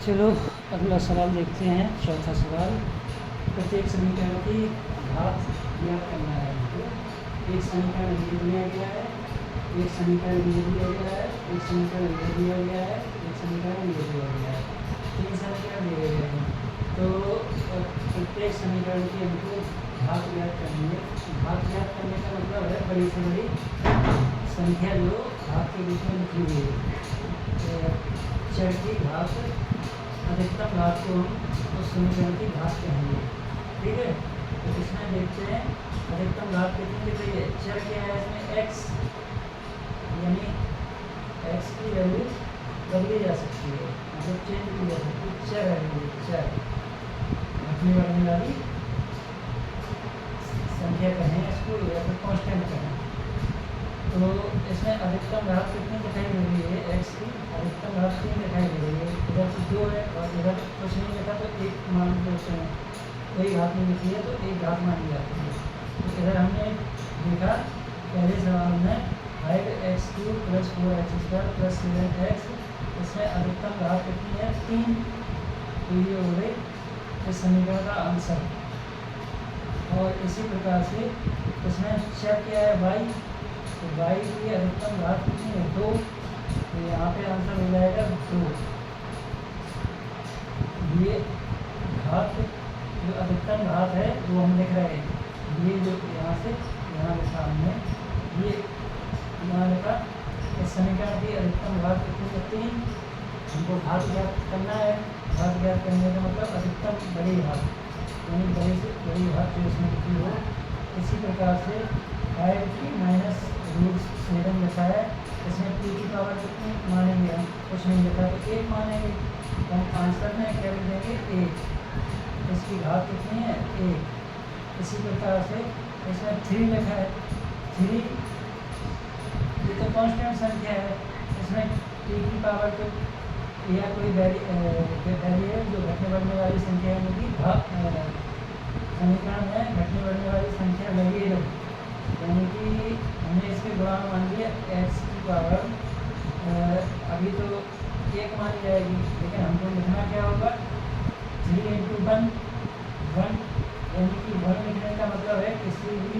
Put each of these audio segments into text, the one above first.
चलो अगला सवाल देखते हैं। चौथा सवाल, प्रत्येक समीकरण की घात ज्ञात करना है। तो एक समीकरण ये दिया गया है, एक समीकरण ये दिया गया है, एक समीकरण ये दिया गया है, एक समीकरण ये दिया गया है। तीन समीकरण दिए गए हैं। तो प्रत्येक समीकरण की हमको घात ज्ञात करनी है। घात ज्ञात करने का मतलब है बड़ी से बड़ी संख्या जो घात के बीच में लिखी हुई है। चर की घात अधिकतम घात को हम उस समीकरण की घात कहेंगे। ठीक है, तो इसमें देखते हैं अधिकतम घात कितनी दिख रही है। चर क्या है इसमें x, यानी x की वैल्यू बदली जा सकती है, मतलब चेंज की जा सकती है। चर है, चर घटने बढ़ने वाली संख्या कहें इसको, या फिर कांस्टेंट कहें। तो इसमें अधिकतम घात कितनी दिखाई दे रही है, x की अधिकतम घात 3 दिखाई दे रही है। इधर तो 2 है और इधर कुछ नहीं लिखा तो 1 मान लेते हैं। कोई घात नहीं लिखी है तो 1 घात मानी जाती है। तो इधर हमने देखा पहले सवाल में 5x³ + 4x² + 7x, इसमें अधिकतम घात कितनी है, 3। तो ये हो गई इस समीकरण का आंसर। और इसी प्रकार से इसमें चर क्या है, y, तो y की अधिकतम घात कितनी है, 2। तो यहाँ पे आंसर हो जाएगा 2। ये घात जो अधिकतम घात है वो हम लिख रहे हैं। ये जो यहाँ से यहाँ लिखा हमने, ये यहाँ लिखा इस समीकरण की अधिकतम घात कितनी है, 3। हमको घात ज्ञात करना है। घात ज्ञात करने का मतलब अधिकतम बड़ी घात, यानी बड़ी से बड़ी घात जो इसमें लिखी हो। इसी प्रकार से 5t-√7 लिखा है। इसमें p की पावर कितनी मानेंगे, हम कुछ नहीं लिखा तो 1 मानेंगे। तो हम आंसर में क्या लिख देंगे, 1। इसकी घात कितनी है, 1। इसी प्रकार से इसमें 3 लिखा है। 3 ये तो कांस्टेंट संख्या है। इसमें p की पावर तो या कोई वेरिएबल जो घटने बढ़ने वाली संख्या है, उनकी समीकरण में घटने बढ़ने वाली संख्या वेरिएबल, यानी कि हमने इसके गुणांक मान लिया x की पावर। अभी तो 1 मानी जाएगी, लेकिन हमको लिखना क्या होगा, 3 × 1, 1, यानी कि 1 लिखने का मतलब है किसी भी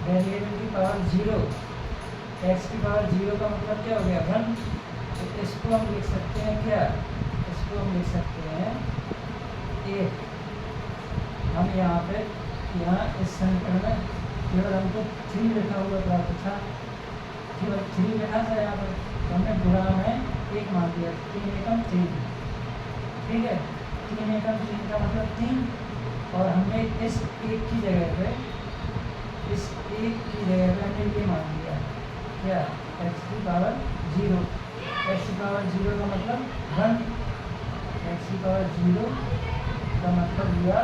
वेरिएबल की पावर 0। x की पावर 0 का मतलब क्या हो गया, 1। तो इसको हम लिख सकते हैं क्या, इसको हम लिख सकते हैं 1। हम यहाँ पे इस समीकरण में केवल हमको 3 लिखा हुआ प्राप्त था, केवल 3 लिखा था यहाँ पर। तो हमने गुणा में 1 मान दिया, 3 एकम 3। ठीक है, 3 एकम 3 का मतलब 3। और हमने इस 1 की जगह पे, इस 1 की जगह पे हमने ये मान लिया क्या, x की पावर 0। x की पावर 0 का मतलब 1, x की पावर 0 का मतलब हुआ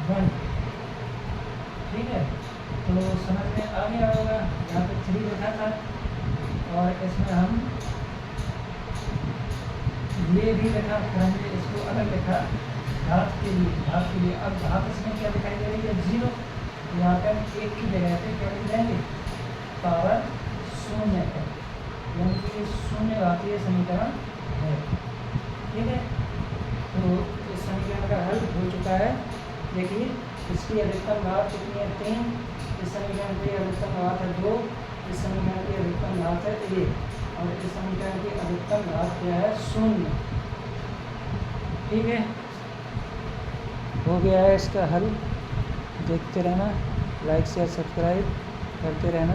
1। ठीक है, तो समझ में आ गया होगा। यहाँ पे 3 लिखा था और इसमें हम ये भी लिखा, फिर हमने इसको अलग लिखा घात के लिए, घात के लिए। अब घात इसमें क्या दिखाई दे रही है, 0। यहाँ पे हम 1 की जगह पे क्या लिख देंगे, पावर 0 है, यानी कि ये 0 घातीय समीकरण है। ठीक है, तो इस समीकरण का हल हो चुका है। देखिए इसकी अधिकतम घात कितनी है, 3। इस समीकरण की अधिकतम घात है 2। इस समीकरण की अधिकतम घात है 1। और इस समीकरण की अधिकतम घात क्या है, 0। ठीक है, हो गया है इसका हल। देखते रहना, लाइक शेयर सब्सक्राइब करते रहना।